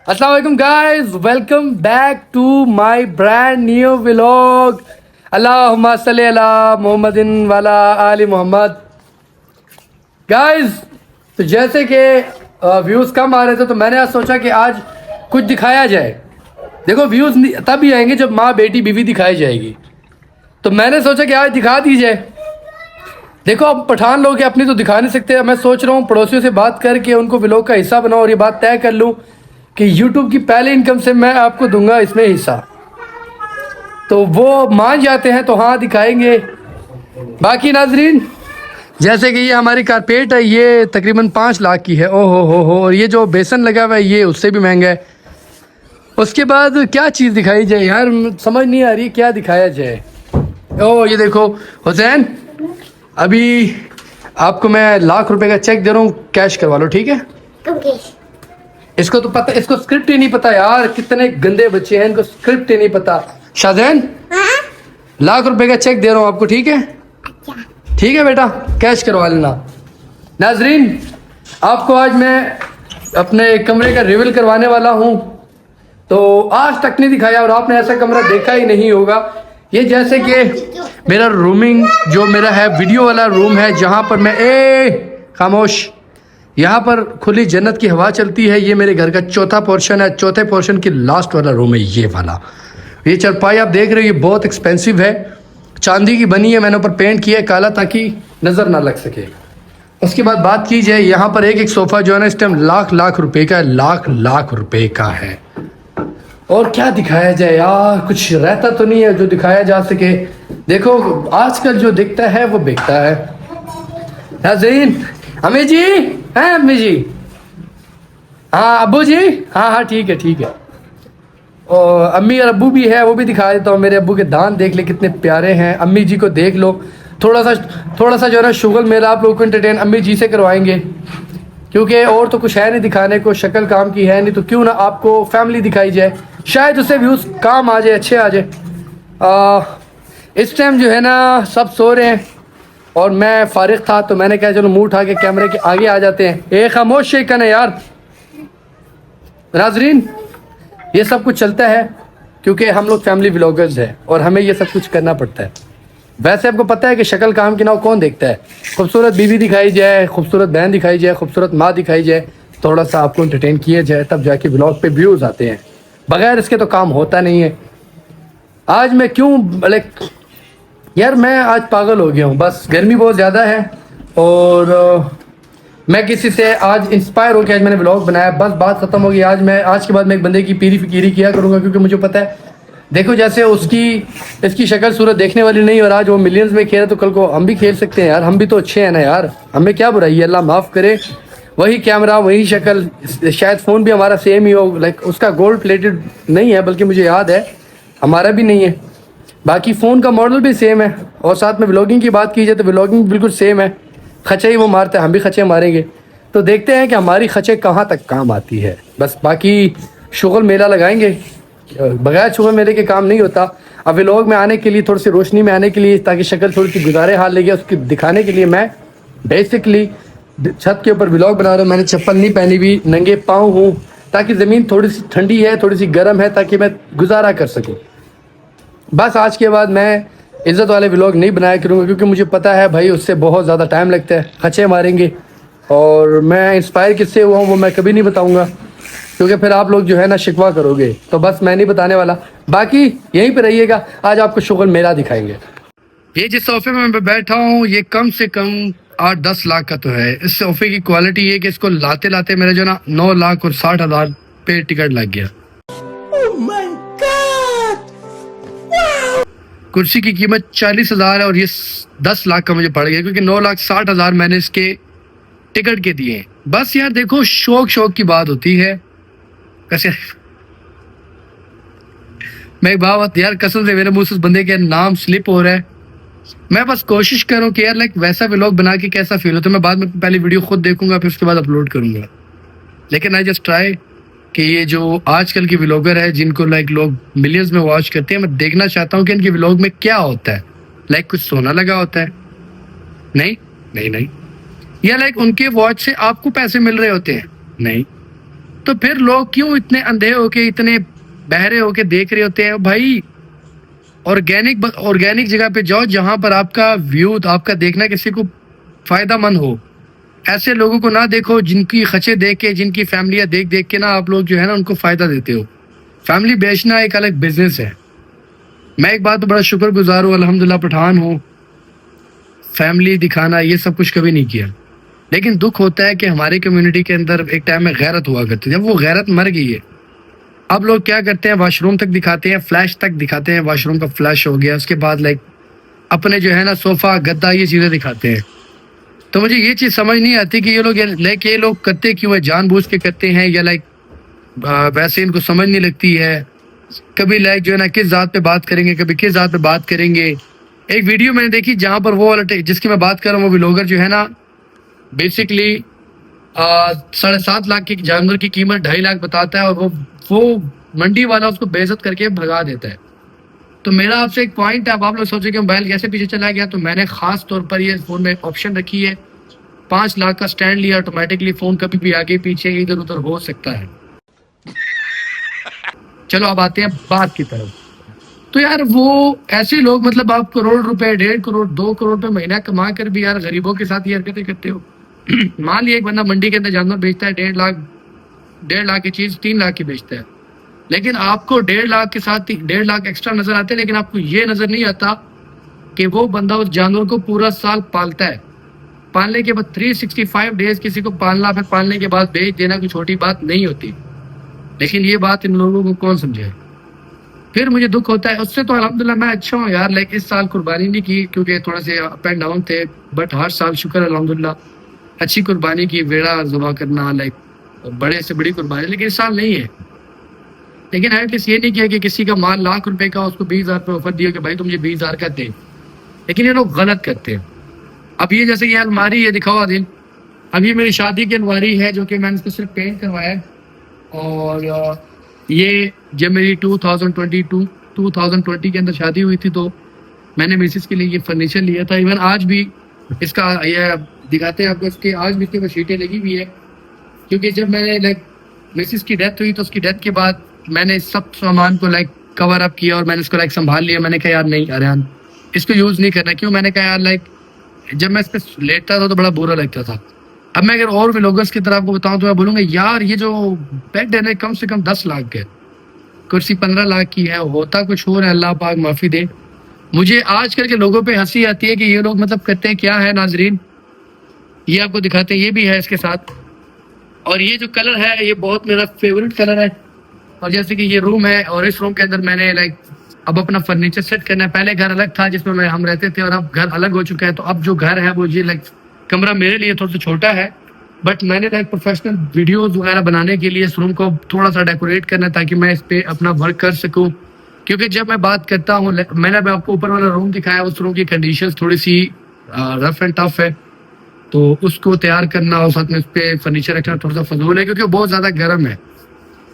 السلام علیکم guys, welcome back to my brand new vlog. اللہم صلی علی محمد والا آل محمد. گائز تو جیسے کہ ویوز کم آ رہے تھے تو میں نے آج سوچا کہ آج کچھ دکھایا جائے. دیکھو ویوز تب ہی آئیں گے جب ماں بیٹی بیوی دکھائی جائے گی، تو میں نے سوچا کہ آج دکھا دی جائے. دیکھو اب پٹھان لوگ ہیں، اپنی تو دکھا نہیں سکتے. میں سوچ رہا ہوں پڑوسیوں سے بات کر کے ان کو ولاگ کا حصہ بناؤں اور یہ بات طے کر لوں کہ یوٹیوب کی پہلے انکم سے میں آپ کو دوں گا اس میں حصہ. تو وہ مان جاتے ہیں تو ہاں دکھائیں گے. باقی ناظرین جیسے کہ یہ ہماری کارپیٹ ہے، یہ تقریباً 5 لاکھ کی ہے. او ہو اور یہ جو بیسن لگا ہوا ہے یہ اس سے بھی مہنگا ہے. اس کے بعد کیا چیز دکھائی جائے یار، سمجھ نہیں آ رہی کیا دکھایا جائے. او یہ دیکھو حسین، ابھی آپ کو میں ₹1,00,000 کا چیک دے رہا ہوں، کیش کروا لو ٹھیک ہے. اس کو تو پتہ، اس کو اسکرپٹ ہی نہیں پتا یار. کتنے گندے بچے ہیں، ان کو اسکرپٹ ہی نہیں پتا. شاہزین ₹1,00,000 کا چیک دے رہا ہوں آپ کو ٹھیک ہے. ٹھیک ہے بیٹا، کیش کروا لینا. ناظرین آپ کو آج میں اپنے کمرے کا ریویل کروانے والا ہوں. تو آج تک نہیں دکھایا اور آپ نے ایسا کمرہ دیکھا ہی نہیں ہوگا. یہ جیسے کہ میرا رومنگ جو میرا ہے ویڈیو والا روم ہے، جہاں پر میں خاموش، یہاں پر کھلی جنت کی ہوا چلتی ہے. یہ میرے گھر کا چوتھا پورشن ہے. چوتھے پورشن کی لاسٹ والا روم ہے یہ والا. یہ چرپائی آپ دیکھ رہے ہو، یہ بہت ایکسپینسو ہے، چاندی کی بنی ہے. میں نے اوپر پینٹ کیا ہے کالا تاکہ نظر نہ لگ سکے. اس کے بعد بات کی جائے، یہاں پر ایک صوفہ جو ہے نا اس ٹائم لاکھ روپے کا ہے، لاکھ روپے کا ہے. اور کیا دکھایا جائے یار، کچھ رہتا تو نہیں ہے جو دکھایا جا سکے. دیکھو آج کل جو دکھتا ہے وہ بکتا ہے. ناظرین امی جی ہیں، امی جی ہاں، ابو جی ہاں ٹھیک ہے. اور امی اور ابو بھی ہے، وہ بھی دکھا دیتا ہوں. میرے ابو کے دان دیکھ لے کتنے پیارے ہیں. امی جی کو دیکھ لو. تھوڑا سا جو ہے نا شغل میرا آپ لوگوں کو انٹرٹین امی جی سے کروائیں گے، کیونکہ اور تو کچھ ہے نہیں دکھانے کو. شکل کام کی ہے نہیں تو کیوں نہ آپ کو فیملی دکھائی جائے، شاید اس سے ویوز کام آ جائے، اچھے آ جائے. اس ٹائم جو ہے نا سب سو رہے ہیں اور میں فارغ تھا تو میں نے کہا چلو منہ اٹھا کے کیمرے کے آگے آ جاتے ہیں. ایک خاموش شیکن ہے یار. ناظرین یہ سب کچھ چلتا ہے کیونکہ ہم لوگ فیملی ولاگرز ہیں اور ہمیں یہ سب کچھ کرنا پڑتا ہے. ویسے آپ کو پتہ ہے کہ شکل کام کی نہ کون دیکھتا ہے. خوبصورت بیوی دکھائی جائے، خوبصورت بہن دکھائی جائے، خوبصورت ماں دکھائی جائے، تھوڑا سا آپ کو انٹرٹین کیا جائے، تب جا کے ولاگ پہ ویوز آتے ہیں. بغیر اس کے تو کام ہوتا نہیں ہے. آج میں کیوں یار میں آج پاگل ہو گیا ہوں. بس گرمی بہت زیادہ ہے اور میں کسی سے آج انسپائر ہو کے آج میں نے ولاگ بنایا. بس بات ختم ہو گئی. آج کے بعد میں ایک بندے کی پیری فقیری کیا کروں گا، کیونکہ مجھے پتہ ہے دیکھو جیسے اس کی شکل صورت دیکھنے والی نہیں، اور آج وہ ملینز میں کھیل تو کل کو ہم بھی کھیل سکتے ہیں یار. ہم بھی تو اچھے ہیں نا یار، ہمیں کیا برائی ہے، اللہ معاف کرے. وہی کیمرہ وہی شکل، شاید فون بھی ہمارا سیم ہی ہو. اس کا گولڈ پلیٹڈ نہیں ہے، بلکہ مجھے یاد ہے ہمارا بھی نہیں ہے. باقی فون کا ماڈل بھی سیم ہے. اور ساتھ میں ولاگنگ کی بات کی جائے تو ولاگنگ بالکل سیم ہے. خچے ہی وہ مارتا ہے، ہم بھی خچے ماریں گے. تو دیکھتے ہیں کہ ہماری خچے کہاں تک کام آتی ہے. بس باقی شغل میلہ لگائیں گے، بغیر شغل میلے کے کام نہیں ہوتا. اب ولاگ میں آنے کے لیے، تھوڑی سی روشنی میں آنے کے لیے، تاکہ شکل تھوڑی سی گزارے حال لے گیا اس کی دکھانے کے لیے میں بیسکلی چھت کے اوپر ولاگ بنا رہا ہوں. میں نے چپل نہیں پہنی ہوئی، ننگے پاؤں ہوں، تاکہ زمین تھوڑی سی ٹھنڈی ہے، تھوڑی سی گرم ہے، تاکہ میں گزارا کر سکوں. بس آج کے بعد میں عزت والے ولاگ نہیں بنایا کروں گا، کیونکہ مجھے پتہ ہے بھائی اس سے بہت زیادہ ٹائم لگتا ہے، خچے ماریں گے. اور میں انسپائر کس سے ہوا ہوں وہ میں کبھی نہیں بتاؤں گا، کیونکہ پھر آپ لوگ جو ہے نا شکوہ کرو گے. تو بس میں نہیں بتانے والا. باقی یہیں پہ رہیے گا، آج آپ کو شغل میلہ دکھائیں گے. یہ جس صوفے میں بیٹھا ہوں یہ کم سے کم 8-10 لاکھ کا تو ہے. اس صوفے کی کوالٹی یہ کہ اس کو لاتے میرے جو نا 9,60,000 پہ ٹکٹ لگ گیا. کرسی کی قیمت 40,000 ہے اور یہ 10 لاکھ کا مجھے پڑ گیا، کیونکہ 9,60,000 میں نے اس کے ٹکٹ کے دیے. بس یار دیکھو شوق کی بات ہوتی ہے. کیسے میں بات یار قسم سے میرے منہ سے اس بندے کے نام سلپ ہو رہا ہے. میں بس کوشش کروں کہ یار ویسا ولاگ بنا کے کیسا فیل ہو. تو میں بعد میں پہلی ویڈیو خود دیکھوں گا، پھر اس کے بعد اپلوڈ کروں گا. لیکن آئی جسٹ ٹرائی کہ یہ جو آج کل کی ولاگر ہے جن کو لوگ ملینز میں واچ کرتے ہیں، میں دیکھنا چاہتا ہوں کہ ان کی ولاگ میں کیا ہوتا ہے. کچھ سونا لگا ہوتا ہے؟ نہیں. یا ان کے واچ سے آپ کو پیسے مل رہے ہوتے ہیں؟ نہیں. تو پھر لوگ کیوں اتنے اندھے ہو کے اتنے بہرے ہو کے دیکھ رہے ہوتے ہیں؟ بھائی آرگینک جگہ پہ جاؤ جہاں پر آپ کا ویو آپ کا دیکھنا کسی کو فائدہ مند ہو. ایسے لوگوں کو نہ دیکھو جن کی خچے دیکھ کے، جن کی فیملیاں دیکھ کے نا آپ لوگ جو ہے نا ان کو فائدہ دیتے ہو. فیملی بیچنا ایک الگ بزنس ہے. میں ایک بات تو بڑا شکر گزار ہوں، الحمدللہ پٹھان ہوں، فیملی دکھانا یہ سب کچھ کبھی نہیں کیا. لیکن دکھ ہوتا ہے کہ ہماری کمیونٹی کے اندر ایک ٹائم میں غیرت ہوا کرتی تھی، اب وہ غیرت مر گئی ہے. اب لوگ کیا کرتے ہیں، واش روم تک دکھاتے ہیں، فلیش تک دکھاتے ہیں، واش روم کا فلیش ہو گیا، اس کے بعد لائک اپنے جو ہے نا صوفہ گدا یہ چیزیں دکھاتے ہیں. تو مجھے یہ چیز سمجھ نہیں آتی کہ یہ لوگ کرتے کیوں ہے، جان بوجھ کے کرتے ہیں یا لائک ویسے ان کو سمجھ نہیں لگتی ہے. کبھی لائک جو ہے نا کس ذات پہ بات کریں گے، کبھی کس ذات پہ بات کریں گے. ایک ویڈیو میں نے دیکھی جہاں پر وہ جس کی میں بات کر رہا ہوں، وہ ولاگر جو ہے نا بیسکلی 7.5 لاکھ کی جانور کی قیمت 2.5 لاکھ بتاتا ہے، اور وہ منڈی والا اس کو بے عزت کر کے بھگا دیتا ہے. تو میرا آپ سے ایک پوائنٹ ہے، اب آپ لوگ سوچیں کہ موبائل کیسے پیچھے چلا گیا. تو میں نے خاص طور پر یہ فون میں آپشن رکھی ہے، 5 لاکھ کا سٹینڈ لیا، آٹومیٹکلی فون کبھی بھی آگے پیچھے ادھر ادھر ہو سکتا ہے. چلو اب آتے ہیں بات کی طرف. تو یار وہ ایسے لوگ مطلب آپ کروڑ روپے، 1.5 کروڑ 2 کروڑ روپے مہینہ کما کر بھی یار غریبوں کے ساتھ یہ حرکتیں کرتے ہو. مان لیے ایک بندہ منڈی کے اندر جانور بیچتا ہے، 1.5 لاکھ کی چیز 3 لاکھ کی بیچتا ہے، لیکن آپ کو 1.5 لاکھ کے ساتھ 1.5 لاکھ ایکسٹرا نظر آتے ہیں، لیکن آپ کو یہ نظر نہیں آتا کہ وہ بندہ اس جانور کو پورا سال پالتا ہے. پالنے کے بعد 365 ڈیز کسی کو پالنا، پھر پالنے کے بعد بیچ دینا کوئی چھوٹی بات نہیں ہوتی. لیکن یہ بات ان لوگوں کو کون سمجھے؟ پھر مجھے دکھ ہوتا ہے. اس سے تو الحمدللہ میں اچھا ہوں یار، لائک اس سال قربانی نہیں کی کیونکہ تھوڑا سے اپ اینڈ ڈاؤن تھے، بٹ ہر سال شکر الحمدللہ اچھی قربانی کی، ویڑا ذبح کرنا لائک بڑے سے بڑی قربانی. لیکن اس سال نہیں ہے. لیکن ایٹ لیسٹ یہ نہیں کیا کہ کسی کا مال 1 لاکھ روپے کا اس کو 20,000 روپے آفر دیا کہ بھائی تم مجھے 20,000 کا دے. لیکن یہ لوگ غلط کرتے ہیں. اب یہ جیسے یہ الماری یہ دکھاؤ دن، اب یہ میری شادی کی الماری ہے جو کہ میں نے اس کو صرف پینٹ کروایا ہے. اور یہ جب میری 2020 کے اندر شادی ہوئی تھی تو میں نے مسز کے لیے یہ فرنیچر لیا تھا. ایون آج بھی اس کا یہ دکھاتے ہیں آپ کو، اس کے آج بھی اس کے شیٹیں لگی ہوئی ہے. کیونکہ جب میں نے لائک مسز کی ڈیتھ ہوئی تو اس کی ڈیتھ کے بعد میں نے سب سامان کو لائک کور اپ کیا اور میں نے اس کو لائک سنبھال لیا. میں نے کہا یار نہیں ارحان اس کو یوز نہیں کرنا. کیوں؟ میں نے کہا یار لائک جب میں اس پہ لیٹتا تھا تو بڑا برا لگتا تھا. اب میں اگر اور ولاگرز کی طرح آپ کو بتاؤں تو میں بولوں گا یار یہ جو بیڈ ہے نا کم سے کم 10 لاکھ کا ہے، کرسی 15 لاکھ کی ہے. ہوتا کچھ اور ہے، اللہ پاک معافی دے. مجھے آج کل کے لوگوں پہ ہنسی آتی ہے کہ یہ لوگ مطلب کرتے ہیں کیا ہے. ناظرین یہ آپ کو دکھاتے ہیں، یہ بھی ہے اس کے ساتھ. اور یہ جو کلر ہے یہ بہت میرا فیوریٹ کلر ہے. اور جیسے کہ یہ روم ہے اور اس روم کے اندر میں نے لائک اب اپنا فرنیچر سیٹ کرنا ہے. پہلے گھر الگ تھا جس میں ہم رہتے تھے اور اب گھر الگ ہو چکا ہے. تو اب جو گھر ہے وہ یہ لائک کمرہ میرے لیے تھوڑا سا چھوٹا ہے، بٹ میں نے لائک پروفیشنل ویڈیوز وغیرہ بنانے کے لیے اس روم کو تھوڑا سا ڈیکوریٹ کرنا ہے تاکہ میں اس پہ اپنا ورک کر سکوں. کیونکہ جب میں بات کرتا ہوں، میں نے آپ کو اوپر والا روم دکھایا، اس روم کی کنڈیشنز تھوڑی سی رف اینڈ ٹف ہے. تو اس کو تیار کرنا اور ساتھ میں اس پہ فرنیچر رکھنا تھوڑا سا فضول ہے کیونکہ وہ بہت زیادہ گرم ہے.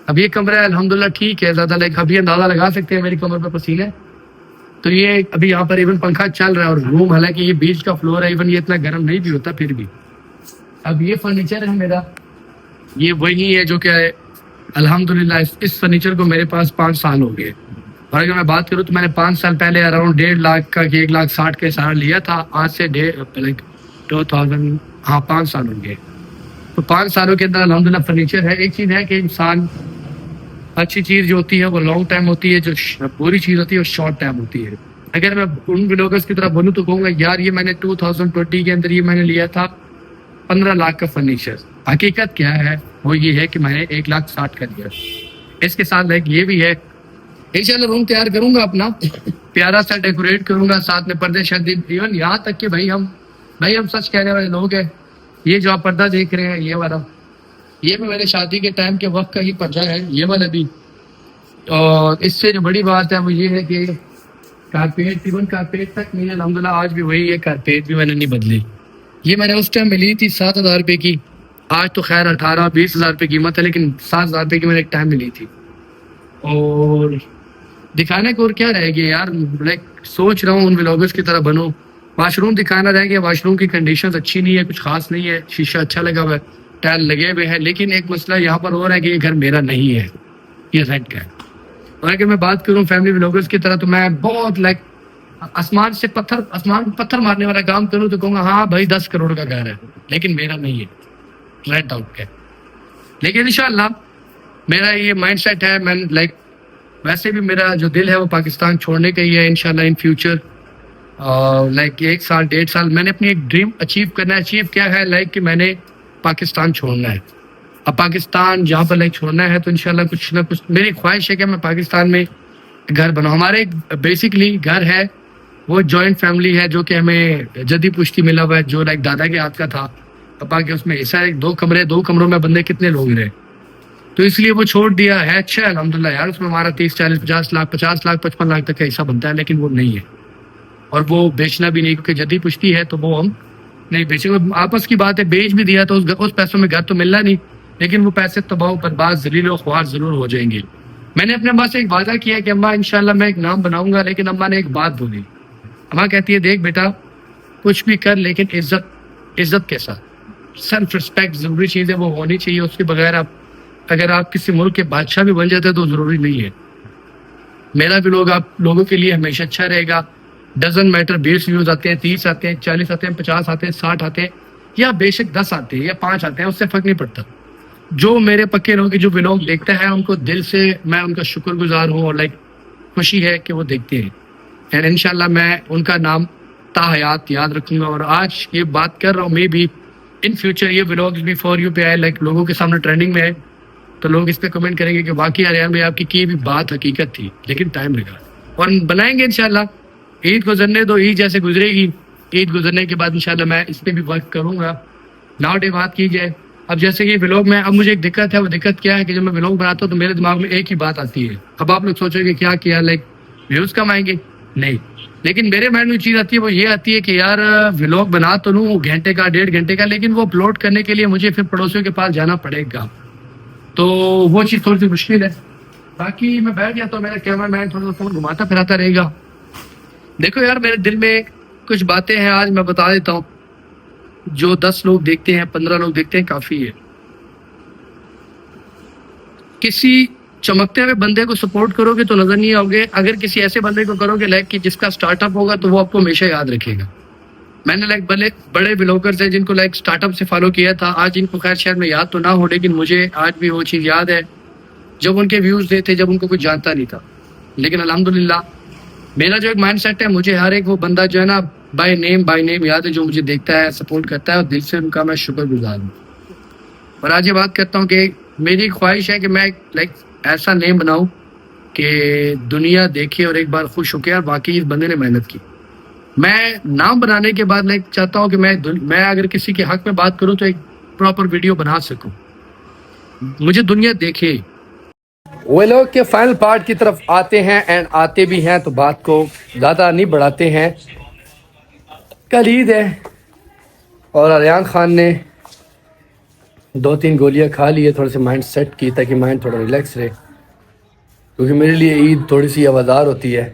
اب یہ کمرہ الحمدللہ ٹھیک ہے، زیادہ لائک ابھی اندازہ لگا سکتے ہیں میری کمر پہ پسینے. تو یہ ابھی یہاں پر ایون پنکھا چل رہا ہے اور روم حالانکہ یہ بیچ کا فلور ہے، ایون یہ اتنا گرم نہیں بھی ہوتا پھر بھی. اب یہ فرنیچر ہے میرا، یہ وہی ہے جو کہ الحمدللہ اس فرنیچر کو میرے پاس 5 سال ہو گئے. اور اگر میں بات کروں تو میں نے 5 سال پہلے اراؤنڈ 1.5 لاکھ کا 1,60,000 کا سہارا لیا تھا. آج سے 5 سال ہو گئے. تو 5 سالوں کے اندر الحمدللہ فرنیچر ہے. ایک چیز ہے کہ انسان اچھی چیز جو ہوتی ہے وہ لانگ ٹائم ہوتی ہے، جو بری چیز ہوتی ہے وہ شارٹ ٹائم ہوتی ہے. اگر میں ان ولاگرز کی طرح بولوں تو کہوں گا یار یہ میں نے 2020 کے اندر یہ میں نے لیا تھا 15 لاکھ کا فرنیچر. حقیقت کیا ہے وہ یہ ہے کہ میں نے 1,60,000 کا لیا. اس کے ساتھ لائک یہ بھی ہے. انشاءاللہ روم تیار کروں گا اپنا، پیارا سا ڈیکوریٹ کروں گا، ساتھ میں پردے شردے، ایون یہاں تک کہ بھائی ہم سچ کہنے والے لوگ ہیں. یہ جو آپ پردہ دیکھ رہے ہیں یہ والا، یہ بھی میرے شادی کے ٹائم کے وقت کا ہی پردہ ہے، یہ والا بھی. اور اس سے جو بڑی بات ہے وہ یہ ہے کہ کارپیٹ، ایون کارپیٹ تک میرے الحمدللہ آج بھی وہی ہے. کارپیٹ بھی میں نے نہیں بدلی. یہ میں نے اس ٹائم میں لی تھی 7,000 روپے کی. آج تو خیر 18-20,000 روپے قیمت ہے، لیکن 7,000 روپے کی میں نے ایک ٹائم میں لی تھی. اور دکھانے کو اور کیا رہے گی یار، لائک سوچ رہا ہوں ان ولاگرز کی طرح بنوں. واش روم دکھانا رہ گیا. واش روم کی کنڈیشنز اچھی نہیں ہے، کچھ خاص نہیں ہے. شیشہ اچھا لگا ہوا ہے ٹائل لگے ہوئے ہیں، لیکن ایک مسئلہ یہاں پر ہو رہا ہے کہ یہ گھر میرا نہیں ہے، یہ رینٹ کا ہے. اور اگر میں بات کروں فیملی ولاگرز کی طرح تو میں بہت لائک آسمان پتھر مارنے والا کام کروں تو کہوں گا ہاں بھائی 10 کروڑ کا گھر ہے، لیکن میرا نہیں ہے، رینٹ آؤٹ کا ہے. لیکن انشاءاللہ میرا یہ مائنڈ سیٹ ہے، میں لائک ویسے بھی میرا جو دل ہے وہ پاکستان چھوڑنے کا ہی ہے انشاءاللہ ان فیوچر. لائک 1 سال 1.5 سال میں نے اپنی ایک ڈریم اچیو کرنا ہے. اچیو کیا ہے لائک کہ میں نے پاکستان چھوڑنا ہے. اب پاکستان جہاں پر لائک چھوڑنا ہے تو انشاءاللہ کچھ نہ کچھ میری خواہش ہے کہ میں پاکستان میں گھر بناؤں. ہمارے بیسکلی گھر ہے وہ جوائنٹ فیملی ہے جو کہ ہمیں جدی پشتی ملا ہوا ہے، جو لائک دادا کے ہاتھ کا تھا. پپا کے اس میں ایسا ہے 2 کمرے، 2 کمروں میں بندے کتنے لوگ رہے، تو اس لیے وہ چھوڑ دیا ہے. اچھا الحمدللہ یار، اس میں ہمارا 30 40 50 لاکھ 55 لاکھ تک کا حصہ بنتا ہے، لیکن وہ نہیں ہے اور وہ بیچنا بھی نہیں کیونکہ جدی پشتی ہے تو وہ ہم نہیں بیچیں گے. آپس کی بات ہے، بیچ بھی دیا تو اس پیسوں میں گھر تو ملنا نہیں، لیکن وہ پیسے تباہ برباد ذلیل و خوار ضرور ہو جائیں گے. میں نے اپنے اماں سے ایک وعدہ کیا کہ اماں انشاءاللہ میں ایک نام بناؤں گا، لیکن اماں نے ایک بات بولی. اماں کہتی ہے دیکھ بیٹا کچھ بھی کر لیکن عزت کے ساتھ. سیلف رسپیکٹ ضروری چیز ہے، وہ ہونی چاہیے. اس کے بغیر اگر آپ کسی ملک کے بادشاہ بھی بن جاتے ہیں تو ضروری نہیں ہے. میرا بھی آپ لوگوں کے لیے ہمیشہ اچھا رہے گا. ڈزنٹ میٹر 20 ویوز آتے ہیں، 30 آتے ہیں، 40 آتے ہیں، 50 آتے ہیں، 60 آتے ہیں، یا بے شک 10 آتے ہیں یا 5 آتے ہیں، اس سے فرق نہیں پڑتا. جو میرے پکے لوگ جو ولاگ دیکھتا ہے ان کو دل سے میں ان کا شکر گزار ہوں اور لائک خوشی ہے کہ وہ دیکھتے ہیں. اینڈ انشاءاللہ میں ان کا نام تا حیات یاد رکھوں گا. اور آج یہ بات کر رہا ہوں، مے بی ان فیوچر یہ ولاگز بھی فار یو پہ آئے، لائک لوگوں کے سامنے ٹرینڈنگ میں ہے تو لوگ اس پہ کمنٹ کریں گے کہ واقعی ریان بھائی آپ کی بھی بات حقیقت تھی. لیکن ٹائم لگا اور بنائیں گے انشاءاللہ. عید گزرنے دو، عید جیسے گزرے گی، عید گزرنے کے بعد انشاءاللہ میں اس پہ بھی ورک کروں گا. ناؤ ڈے بات کی جائے اب جیسے کہ ولاگ میں اب مجھے ایک دقت ہے. وہ دقت کیا ہے کہ جب میں ولاگ بناتا ہوں تو میرے دماغ میں ایک ہی بات آتی ہے. اب آپ لوگ سوچو گے کیا کیا لائک ویوز کم آئیں گے؟ نہیں، لیکن میرے مائنڈ میں چیز آتی ہے وہ یہ آتی ہے کہ یار ولاگ بنا تو لوں گھنٹے کا 1.5 گھنٹے کا، لیکن وہ اپلوڈ کرنے کے لیے مجھے پھر پڑوسیوں کے پاس جانا پڑے گا، تو وہ چیز تھوڑی سی مشکل ہے. باقی میں بیٹھ جاتا ہوں، میرا کیمرہ مین تھوڑا سا فون گھماتا پھراتا رہے گا. دیکھو یار میرے دل میں کچھ باتیں ہیں، آج میں بتا دیتا ہوں. جو 10 لوگ دیکھتے ہیں 15 لوگ دیکھتے ہیں کافی ہے. کسی چمکتے ہوئے بندے کو سپورٹ کرو گے تو نظر نہیں آؤ گے. اگر کسی ایسے بندے کو کرو گے لائک کہ جس کا سٹارٹ اپ ہوگا تو وہ آپ کو ہمیشہ یاد رکھے گا. میں نے لائک بڑے بلاگرز ہیں جن کو لائک سٹارٹ اپ سے فالو کیا تھا، آج ان کو خیر شاید میں یاد تو نہ ہو، لیکن مجھے آج بھی وہ چیز یاد ہے جب ان کے ویوز دیتے، جب ان کو کچھ جانتا نہیں تھا. لیکن الحمدللہ میرا جو ایک مائنڈ سیٹ ہے، مجھے ہر ایک وہ بندہ جو ہے نا بائی نیم یاد ہے جو مجھے دیکھتا ہے، سپورٹ کرتا ہے، اور دل سے ان کا میں شکر گزار ہوں. اور آج یہ بات کرتا ہوں کہ میری خواہش ہے کہ میں لائک ایسا نیم بناؤں کہ دنیا دیکھے اور ایک بار خوش ہو کے یار واقعی اس بندے نے محنت کی. میں نام بنانے کے بعد لائک چاہتا ہوں کہ میں اگر کسی کے حق میں بات کروں تو ایک پراپر ویڈیو بنا سکوں، مجھے دنیا دیکھے. وہ لوگ کے فائنل پارٹ کی طرف آتے ہیں اینڈ آتے بھی ہیں تو بات کو زیادہ نہیں بڑھاتے ہیں. کل عید ہے اور ریان خان نے 2-3 گولیاں کھا لی ہے، تھوڑے سے مائنڈ سیٹ کی تاکہ مائنڈ تھوڑا ریلیکس رہے، کیونکہ میرے لیے عید تھوڑی سی آوازار ہوتی ہے،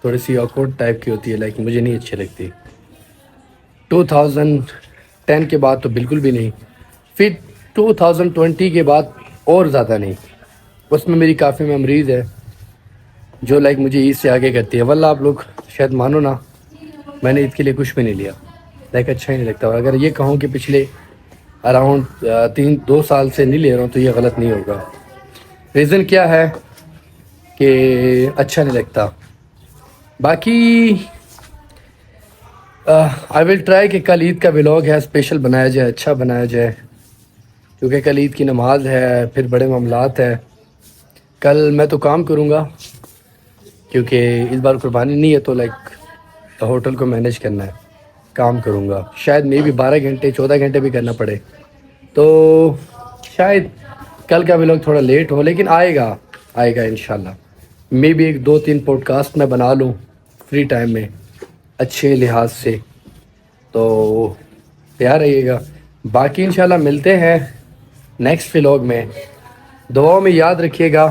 تھوڑی سی آکورڈ ٹائپ کی ہوتی ہے، لیکن مجھے نہیں اچھی لگتی. 2010 کے بعد تو بالکل بھی نہیں، پھر 2020 کے بعد اور زیادہ نہیں. اس میں میری کافی میموریز ہے جو لائک مجھے عید سے آگے کرتی ہے. واللہ آپ لوگ شاید مانو نا، میں نے عید کے لیے کچھ بھی نہیں لیا، لائک اچھا ہی نہیں لگتا. اور اگر یہ کہوں کہ پچھلے اراؤنڈ 2 سال سے نہیں لے رہا ہوں تو یہ غلط نہیں ہوگا. ریزن کیا ہے کہ اچھا نہیں لگتا. باقی آئی ول ٹرائی کہ کل عید کا ولاگ ہے اسپیشل بنایا جائے، اچھا بنایا جائے، کیونکہ کل عید کی نماز ہے، پھر بڑے معاملات ہیں. کل میں تو کام کروں گا کیونکہ اس بار قربانی نہیں ہے، تو لائک ہوٹل کو مینیج کرنا ہے، کام کروں گا. شاید میں بھی 12 گھنٹے 14 گھنٹے بھی کرنا پڑے، تو شاید کل کا ولاگ تھوڑا لیٹ ہو، لیکن آئے گا انشاءاللہ. میں بھی 1-2-3 پوڈ کاسٹ میں بنا لوں فری ٹائم میں اچھے لحاظ سے، تو تیار رہیے گا. باقی انشاءاللہ ملتے ہیں نیکسٹ ولاگ میں. دعاؤں میں یاد رکھیے گا.